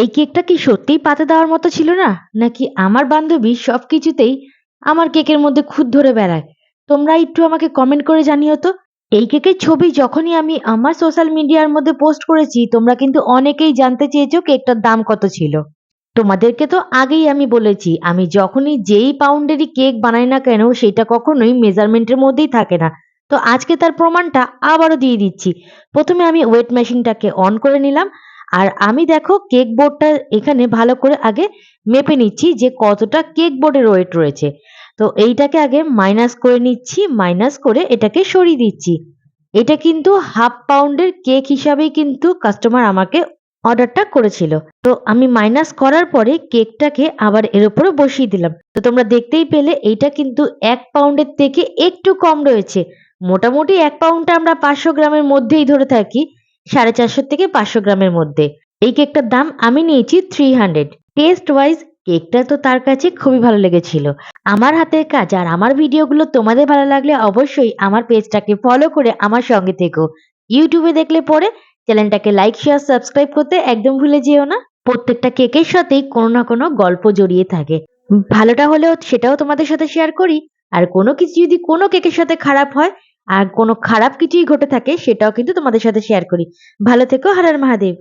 এই কেকটা কি সত্যিই পাতে দেওয়ার মতো ছিল না? নাকি আমার বান্ধবী সবকিছুতেই আমার কেকের মধ্যে খুঁত ধরে বেড়ায়? তোমরা একটু আমাকে কমেন্ট করে জানিও তো। এই কেকের ছবি যখনই আমি আমার সোশ্যাল মিডিয়ার মধ্যে পোস্ট করেছি, তোমরা কিন্তু অনেকেই জানতে চেয়েছো কেকটার দাম কত ছিল। তোমাদেরকে তো আগেই আমি বলেছি, আমি যখনই যেই পাউন্ডেরই কেক বানাই না কেন, সেটা কখনোই মেজারমেন্টের মধ্যেই থাকে না। তো আজকে তার প্রমাণটা আবারও দিয়ে দিচ্ছি। প্রথমে আমি ওয়েট মেশিনটাকে অন করে নিলাম। আর আমি দেখো কেক বোর্ডটা এখানে ভালো করে আগে মেপে নিচ্ছি যে কতটা কেক বোর্ডের ওয়েট রয়েছে। তো এইটাকে আগে মাইনাস করে নিচ্ছি, মাইনাস করে এটাকে সরিয়ে দিচ্ছি। এটা কিন্তু হাফ পাউন্ডের কেক হিসাবেই কিন্তু কাস্টমার আমাকে অর্ডারটা করেছিল। তো আমি মাইনাস করার পরে কেকটাকে আবার এর উপরে বসিয়ে দিলাম। তো তোমরা দেখতেই পেলে এইটা কিন্তু ১ পাউন্ডের থেকে একটু কম রয়েছে। মোটামুটি ১ পাউন্ডটা আমরা ৫০০ গ্রামের মধ্যেই ধরে থাকি। ৪৫০ থেকে ৫০০ গ্রামের মধ্যে। এই কেকটার দাম আমি নিয়েছি 300। টেস্ট ওয়াইজ কেকটা তো তার কাছে খুবই ভালো লেগেছিল। আমার হাতের কাজ আর আমার ভিডিওগুলো তোমাদের ভালো লাগলে অবশ্যই আমার পেজটাকে ফলো করে আমার সঙ্গে থেকো। ইউটিউবে দেখলে পরে চ্যানেলটাকে লাইক, শেয়ার, সাবস্ক্রাইব করতে একদম ভুলে যেও না। প্রত্যেকটা কেকের সাথেই কোনো না কোনো গল্প জড়িয়ে থাকে। ভালোটা হলেও সেটাও তোমাদের সাথে শেয়ার করি। আর কোনো কিছু যদি কোনো কেকের সাথে খারাপ হয় আর কোনো খারাপ কিছুই ঘটে থাকে সেটাও কিন্তু তোমাদের সাথে শেয়ার করি। ভালো থেকো। হর হর মহাদেব।